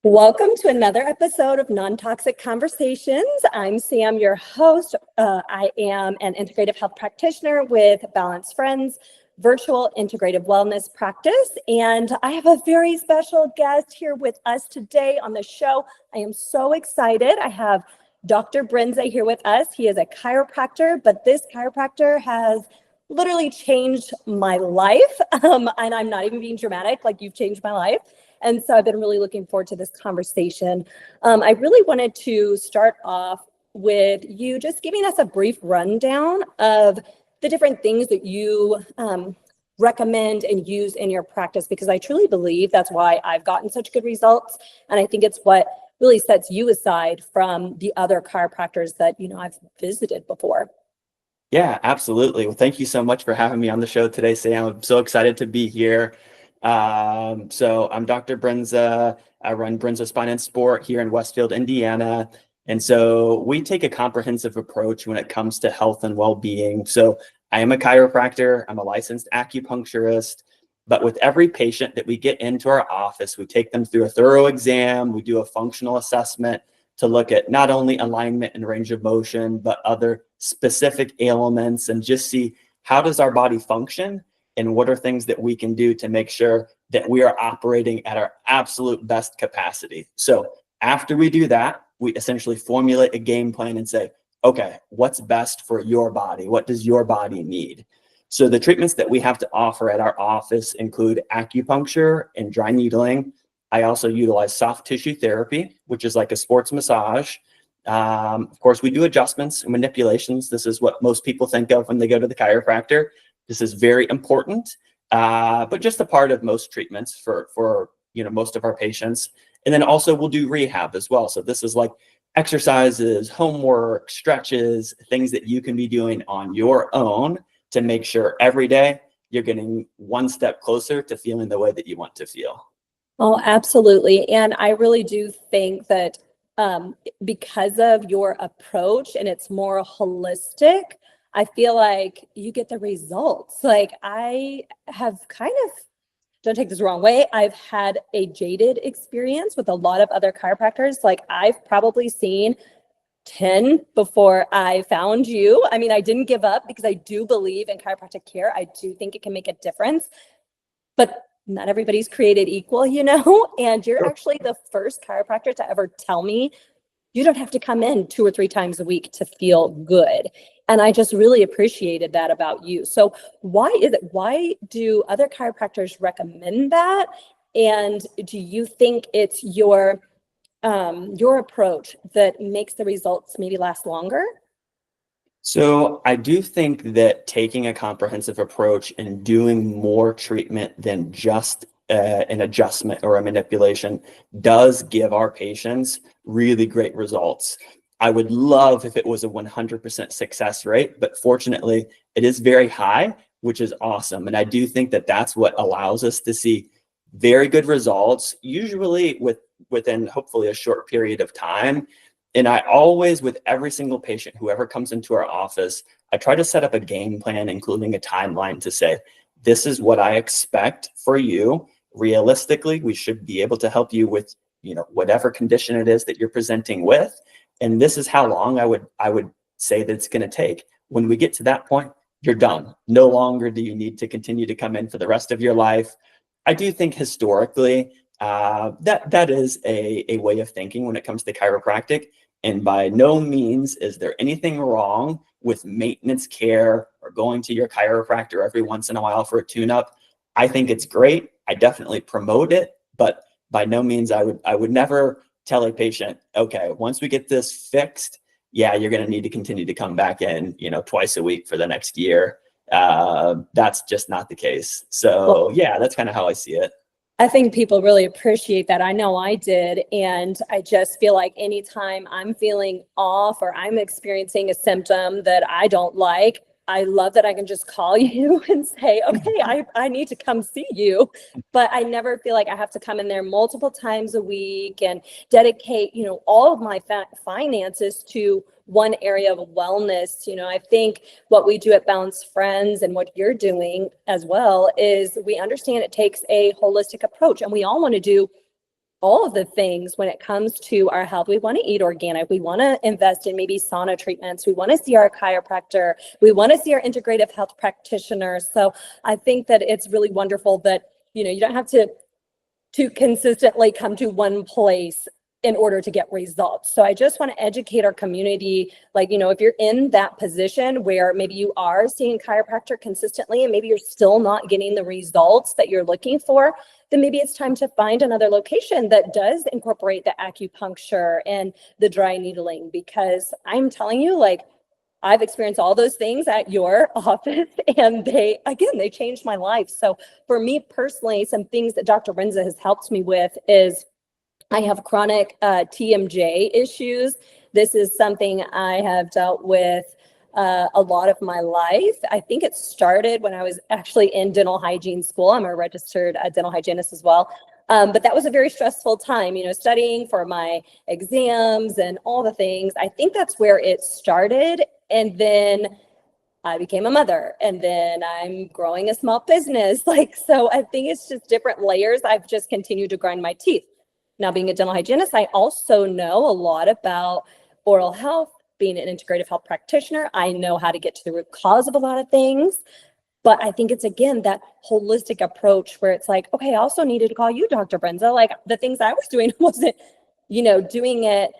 Welcome to another episode of Non-Toxic Conversations. I'm Sam, your host. I am an integrative health practitioner with Balance Friends virtual integrative wellness practice. And I have a very special guest here with us today on the show. I am so excited. I have Dr. Brinza here with us. He is a chiropractor, but this chiropractor has literally changed my life. And I'm not even being dramatic, like you've changed my life. And so I've been really looking forward to this conversation. I really wanted to start off with you just giving us a brief rundown of the different things that you recommend and use in your practice, because I truly believe that's why I've gotten such good results. And I think it's what really sets you aside from the other chiropractors that, I've visited before. Yeah, absolutely. Well, thank you so much for having me on the show today, Sam. I'm so excited to be here. So I'm Dr. Brinza. I run Brinza Spine Sport here in Westfield, Indiana. And so we take a comprehensive approach when it comes to health and well-being. So I am a chiropractor. I'm a licensed acupuncturist. But with every patient that we get into our office, we take them through a thorough exam. We do a functional assessment to look at not only alignment and range of motion, but other specific ailments, and just see how does our body function and what are things that we can do to make sure that we are operating at our absolute best capacity. So after we do that, we essentially formulate a game plan and say, okay, what's best for your body? What does your body need? So the treatments that we have to offer at our office include acupuncture and dry needling. I also utilize soft tissue therapy, which is like a sports massage. Of course, we do adjustments and manipulations. This is what most people think of when they go to the chiropractor. This is very important, but just a part of most treatments for most of our patients. And then also we'll do rehab as well. So this is like exercises, homework, stretches, things that you can be doing on your own to make sure every day you're getting one step closer to feeling the way that you want to feel. Oh, absolutely. And I really do think that because of your approach and it's more holistic, I feel like you get the results. Like I have kind of, don't take this the wrong way, I've had a jaded experience with a lot of other chiropractors. Like I've probably seen 10 before I found you. I mean, I didn't give up because I do believe in chiropractic care. I do think it can make a difference, but not everybody's created equal, and you're actually the first chiropractor to ever tell me you don't have to come in 2 or 3 times a week to feel good. And I just really appreciated that about you. So why do other chiropractors recommend that? And do you think it's your approach that makes the results maybe last longer? So I do think that taking a comprehensive approach and doing more treatment than just an adjustment or a manipulation does give our patients really great results. I would love if it was a 100% success rate, but fortunately it is very high, which is awesome. And I do think that that's what allows us to see very good results, usually within hopefully a short period of time. And I always, with every single patient, whoever comes into our office, I try to set up a game plan, including a timeline to say, this is what I expect for you. Realistically, we should be able to help you with, whatever condition it is that you're presenting with. And this is how long I would say that it's going to take. When we get to that point, you're done. No longer do you need to continue to come in for the rest of your life. I do think historically, that is a way of thinking when it comes to chiropractic. And by no means is there anything wrong with maintenance care or going to your chiropractor every once in a while for a tune-up. I think it's great. I definitely promote it, but by no means I would never tell a patient, okay, once we get this fixed, yeah, you're going to need to continue to come back in, twice a week for the next year. That's just not the case. So yeah, that's kind of how I see it. I think people really appreciate that. I know I did. And I just feel like anytime I'm feeling off or I'm experiencing a symptom that I don't like, I love that I can just call you and say, okay, I need to come see you. But I never feel like I have to come in there multiple times a week and dedicate, all of my finances to one area of wellness. I think what we do at Balance Friends and what you're doing as well is we understand it takes a holistic approach, and we all want to do all of the things when it comes to our health. We want to eat organic. We want to invest in maybe sauna treatments. We want to see our chiropractor. We want to see our integrative health practitioner. So I think that it's really wonderful that, you don't have to consistently come to one place in order to get results. So I just want to educate our community, like, if you're in that position where maybe you are seeing chiropractor consistently and maybe you're still not getting the results that you're looking for, then maybe it's time to find another location that does incorporate the acupuncture and the dry needling, because I'm telling you, like, I've experienced all those things at your office, and they changed my life. So for me personally, some things that Dr. Brinza has helped me with is I have chronic TMJ issues. This is something I have dealt with a lot of my life. I think it started when I was actually in dental hygiene school. I'm a registered dental hygienist as well. But that was a very stressful time, studying for my exams and all the things. I think that's where it started. And then I became a mother, and then I'm growing a small business. So I think it's just different layers. I've just continued to grind my teeth. Now, being a dental hygienist, I also know a lot about oral health. Being an integrative health practitioner, I know how to get to the root cause of a lot of things. But I think it's, again, that holistic approach where it's like, okay, I also needed to call you, Dr. Brinza. Like, the things I was doing wasn't, doing it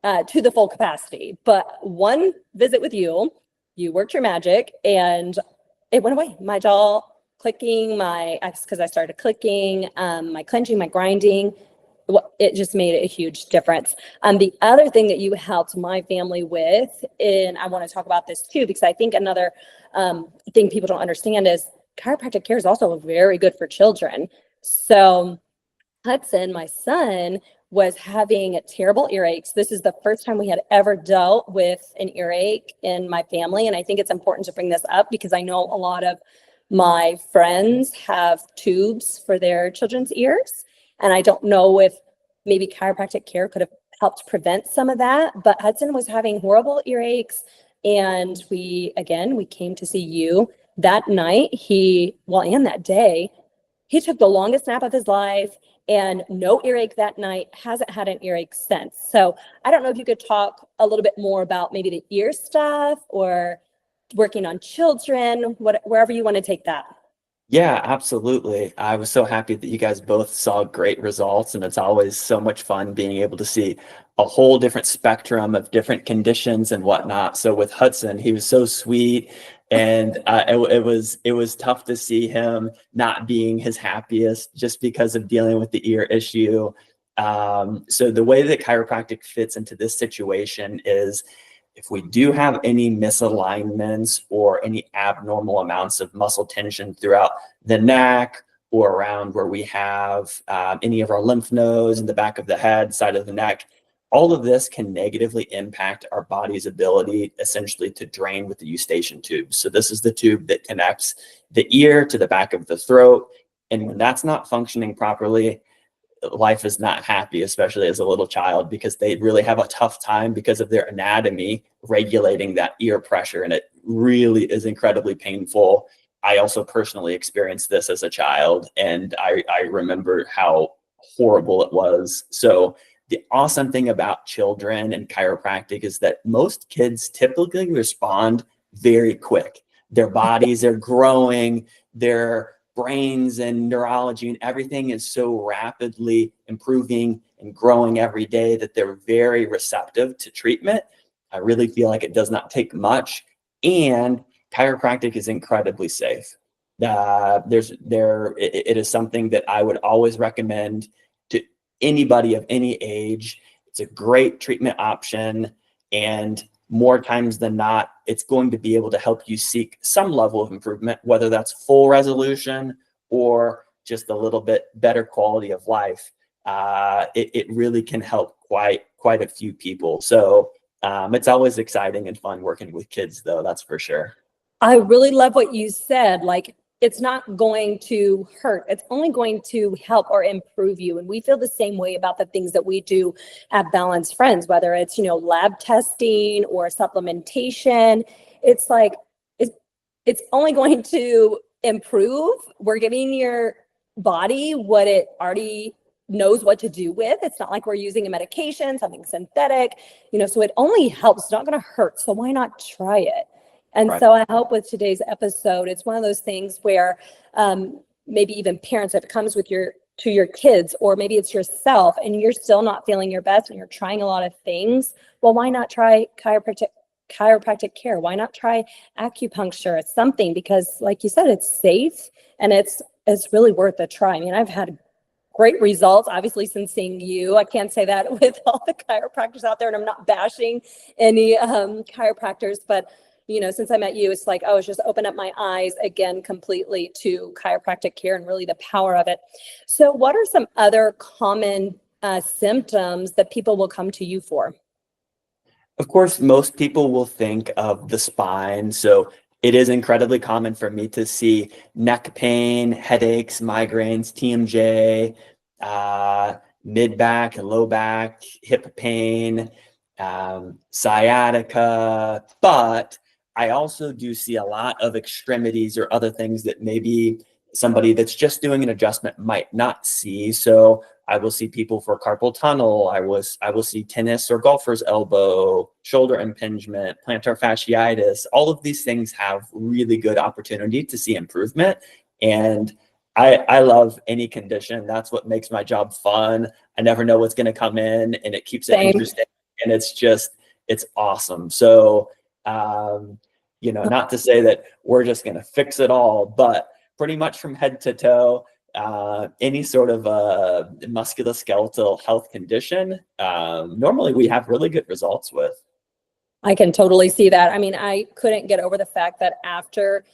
to the full capacity. But one visit with you worked your magic, and it went away. My jaw clicking, because I started clicking, my clenching, my grinding. It just made a huge difference. The other thing that you helped my family with, and I want to talk about this too, because I think another thing people don't understand is chiropractic care is also very good for children. So Hudson, my son, was having terrible earaches. This is the first time we had ever dealt with an earache in my family. And I think it's important to bring this up because I know a lot of my friends have tubes for their children's ears. And I don't know if maybe chiropractic care could have helped prevent some of that. But Hudson was having horrible earaches. And we came to see you that night. And that day, he took the longest nap of his life and no earache that night, hasn't had an earache since. So I don't know if you could talk a little bit more about maybe the ear stuff or working on children, wherever you want to take that. Yeah, absolutely. I was so happy that you guys both saw great results, and it's always so much fun being able to see a whole different spectrum of different conditions and whatnot. So with Hudson, he was so sweet, and it was tough to see him not being his happiest just because of dealing with the ear issue. So the way that chiropractic fits into this situation is, if we do have any misalignments or any abnormal amounts of muscle tension throughout the neck or around where we have any of our lymph nodes in the back of the head, side of the neck, all of this can negatively impact our body's ability essentially to drain with the eustachian tube. So this is the tube that connects the ear to the back of the throat. And when that's not functioning properly, life is not happy, especially as a little child, because they really have a tough time because of their anatomy regulating that ear pressure. And it really is incredibly painful. I also personally experienced this as a child, and I remember how horrible it was. So the awesome thing about children and chiropractic is that most kids typically respond very quick. Their bodies are growing, their brains and neurology and everything is so rapidly improving and growing every day that they're very receptive to treatment. I really feel like it does not take much, and chiropractic is incredibly safe. It is something that I would always recommend to anybody of any age. It's a great treatment option, and more times than not, it's going to be able to help you seek some level of improvement, whether that's full resolution or just a little bit better quality of life. It really can help quite a few people. So it's always exciting and fun working with kids, though, that's for sure. I really love what you said. Like, it's not going to hurt. It's only going to help or improve you. And we feel the same way about the things that we do at Balanced Friends, whether it's, lab testing or supplementation. It's like, it's only going to improve. We're giving your body what it already knows what to do with. It's not like we're using a medication, something synthetic, so it only helps. It's not going to hurt. So why not try it? And Right. so I hope with today's episode, it's one of those things where maybe even parents, if it comes with to your kids, or maybe it's yourself and you're still not feeling your best and you're trying a lot of things, well, why not try chiropractic care? Why not try acupuncture? It's something, because like you said, it's safe and it's really worth a try. I mean, I've had great results, obviously, since seeing you. I can't say that with all the chiropractors out there, and I'm not bashing any chiropractors, but since I met you, it's like, it's just opened up my eyes again completely to chiropractic care and really the power of it. So what are some other common symptoms that people will come to you for? Of course, most people will think of the spine. So it is incredibly common for me to see neck pain, headaches, migraines, TMJ, mid back and low back, hip pain, sciatica. But I also do see a lot of extremities or other things that maybe somebody that's just doing an adjustment might not see. So I will see people for carpal tunnel. I will see tennis or golfer's elbow, shoulder impingement, plantar fasciitis. All of these things have really good opportunity to see improvement. And I love any condition. That's what makes my job fun. I never know what's going to come in, and it keeps it Same. interesting. And it's awesome. So, not to say that we're just going to fix it all, but pretty much from head to toe, any sort of musculoskeletal health condition, normally we have really good results with. I can totally see that. I mean, I couldn't get over the fact that after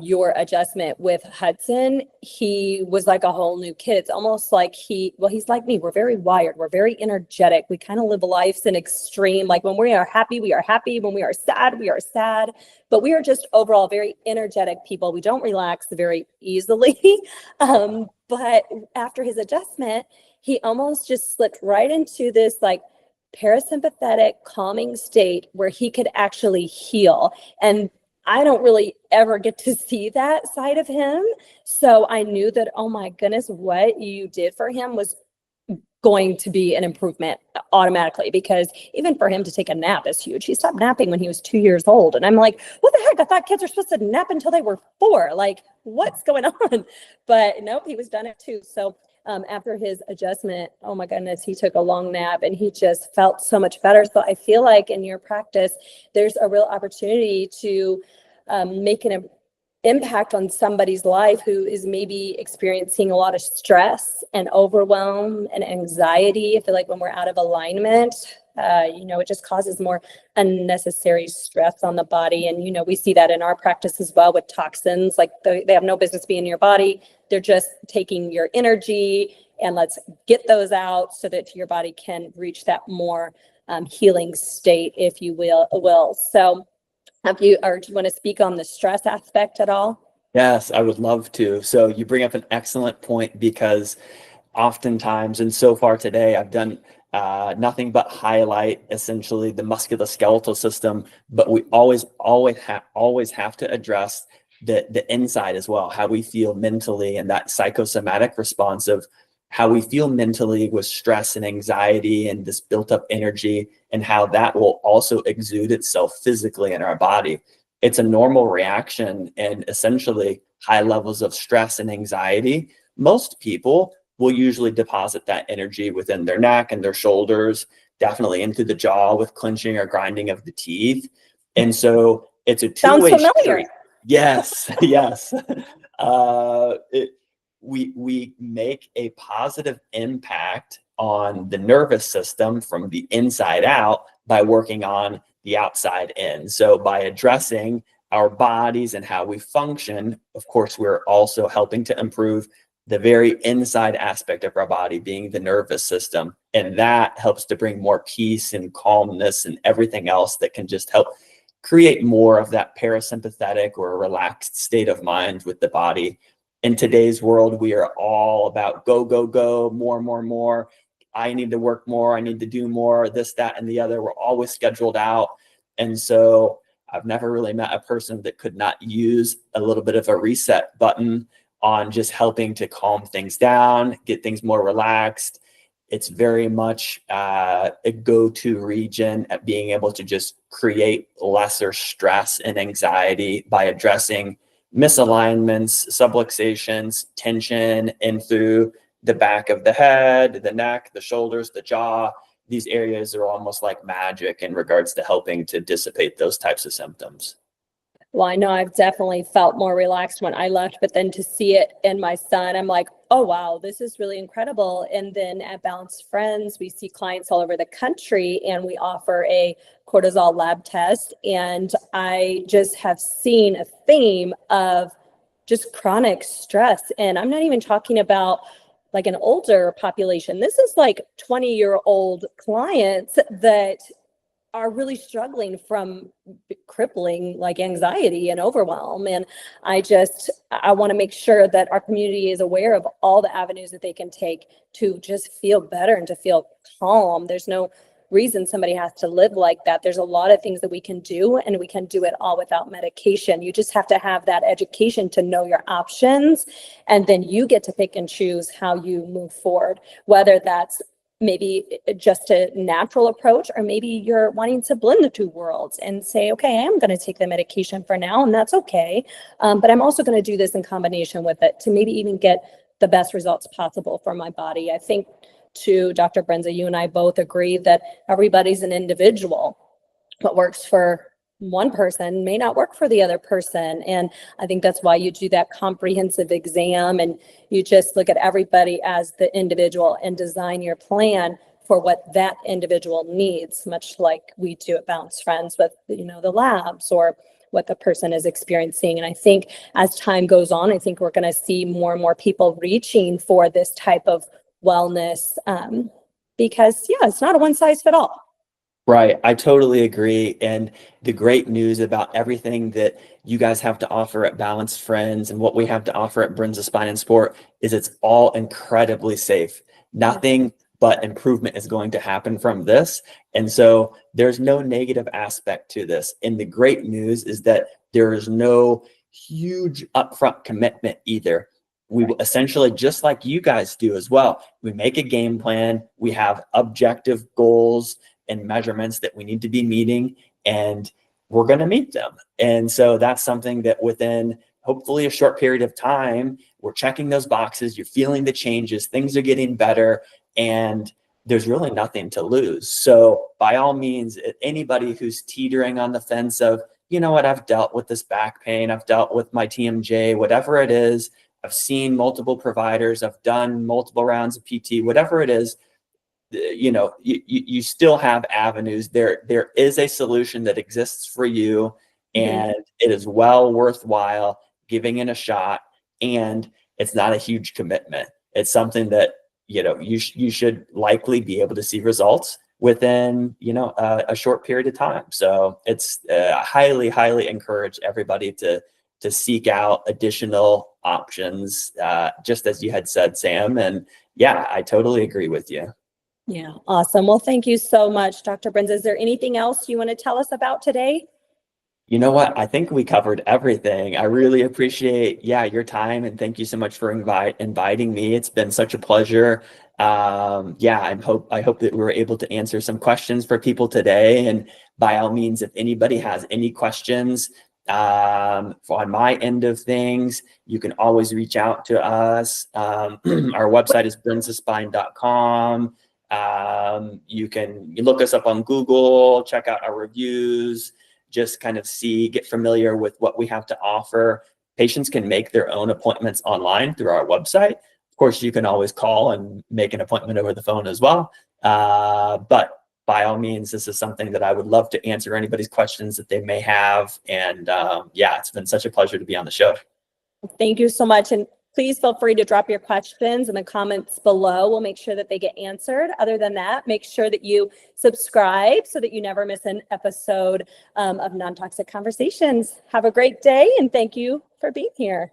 your adjustment with Hudson, he was like a whole new kid. It's almost like he's like me. We're very wired. We're very energetic. We kind of live lives in extreme. Like when we are happy, we are happy. When we are sad, we are sad. But we are just overall very energetic people. We don't relax very easily. But after his adjustment, he almost just slipped right into this like parasympathetic calming state where he could actually heal. And I don't really ever get to see that side of him. So I knew that, oh my goodness, what you did for him was going to be an improvement automatically, because even for him to take a nap is huge. He stopped napping when he was 2 years old. And I'm like, what the heck? I thought kids are supposed to nap until they were 4. Like, what's going on? But nope, he was done at 2. So after his adjustment, oh my goodness, he took a long nap and he just felt so much better. So I feel like in your practice, there's a real opportunity to make an impact on somebody's life who is maybe experiencing a lot of stress and overwhelm and anxiety. I feel like when we're out of alignment, it just causes more unnecessary stress on the body. And, we see that in our practice as well with toxins. Like they have no business being in your body. They're just taking your energy, and let's get those out so that your body can reach that more healing state, if you will. So do you want to speak on the stress aspect at all? Yes, I would love to. So you bring up an excellent point, because oftentimes, and so far today, I've done nothing but highlight essentially the musculoskeletal system, but we always have to address the inside as well, how we feel mentally, and that psychosomatic response of how we feel mentally with stress and anxiety and this built up energy, and how that will also exude itself physically in our body. It's a normal reaction, and essentially high levels of stress and anxiety, most people will usually deposit that energy within their neck and their shoulders, definitely into the jaw with clenching or grinding of the teeth. And so it's a Sounds two-way familiar. street. Yes, yes. We make a positive impact on the nervous system from the inside out by working on the outside in. So by addressing our bodies and how we function, of course, we're also helping to improve the very inside aspect of our body, being the nervous system. And that helps to bring more peace and calmness and everything else that can just help create more of that parasympathetic or relaxed state of mind with the body. In today's world, we are all about go, go, go, more, more, more. I need to work more. I need to do more, this, that, and the other. We're always scheduled out. And so I've never really met a person that could not use a little bit of a reset button on just helping to calm things down, get things more relaxed. It's very much a go-to region at being able to just create lesser stress and anxiety by addressing misalignments, subluxations, tension in through the back of the head, the neck, the shoulders, the jaw. These areas are almost like magic in regards to helping to dissipate those types of symptoms. Well, I know I've definitely felt more relaxed when I left, but then to see it in my son, I'm like, oh, wow, this is really incredible. And then at Balanced Friends, we see clients all over the country and we offer a cortisol lab test. And I just have seen a theme of just chronic stress. And I'm not even talking about like an older population. This is like 20-year-old clients that are really struggling from crippling like anxiety and overwhelm. And I want to make sure that our community is aware of all the avenues that they can take to just feel better and to feel calm. There's no reason somebody has to live like that. There's a lot of things that we can do, and we can do it all without medication. You just have to have that education to know your options, and then you get to pick and choose how you move forward, whether that's maybe just a natural approach, or maybe you're wanting to blend the two worlds and say, okay, I am going to take the medication for now, and that's okay. But I'm also going to do this in combination with it to maybe even get the best results possible for my body. I think to Dr. Brinza, you and I both agree that everybody's an individual. What works for one person may not work for the other person. And I think that's why you do that comprehensive exam and you just look at everybody as the individual and design your plan for what that individual needs, much like we do at Balanced Friends with, the labs or what the person is experiencing. And I think as time goes on, I think we're going to see more and more people reaching for this type of wellness because, it's not a one size fit all. Right. I totally agree. And the great news about everything that you guys have to offer at Balanced Friends and what we have to offer at Brinza Spine and Sport is it's all incredibly safe. Nothing but improvement is going to happen from this. And so there's no negative aspect to this. And the great news is that there is no huge upfront commitment either. We will essentially, just like you guys do as well, we make a game plan, we have objective goals and measurements that we need to be meeting, and we're going to meet them. And so that's something that within hopefully a short period of time, we're checking those boxes, you're feeling the changes, things are getting better, and there's really nothing to lose. So by all means, anybody who's teetering on the fence of, you know what, I've dealt with this back pain, I've dealt with my TMJ, whatever it is, I've seen multiple providers, I've done multiple rounds of PT, whatever it is, you still have avenues. There is a solution that exists for you, and it is well worthwhile giving it a shot. And it's not a huge commitment. It's something that, you should likely be able to see results within, a short period of time. So it's highly, highly encourage everybody to seek out additional options, just as you had said, Sam. And yeah, I totally agree with you. Yeah, awesome. Well, thank you so much, Dr. Brinza. Is there anything else you want to tell us about today? You know what? I think we covered everything. I really appreciate, your time, and thank you so much for inviting me. It's been such a pleasure. I hope that we were able to answer some questions for people today. And by all means, if anybody has any questions on my end of things, you can always reach out to us. Our website is brinzaspine.com. You can look us up on Google, check out our reviews, just kind of get familiar with what we have to offer. Patients can make their own appointments online through our website. Of course, you can always call and make an appointment over the phone as well. But by all means, this is something that I would love to answer anybody's questions that they may have. And it's been such a pleasure to be on the show. Thank you so much. And please feel free to drop your questions in the comments below. We'll make sure that they get answered. Other than that, make sure that you subscribe so that you never miss an episode of Non-Toxic Conversations. Have a great day, and thank you for being here.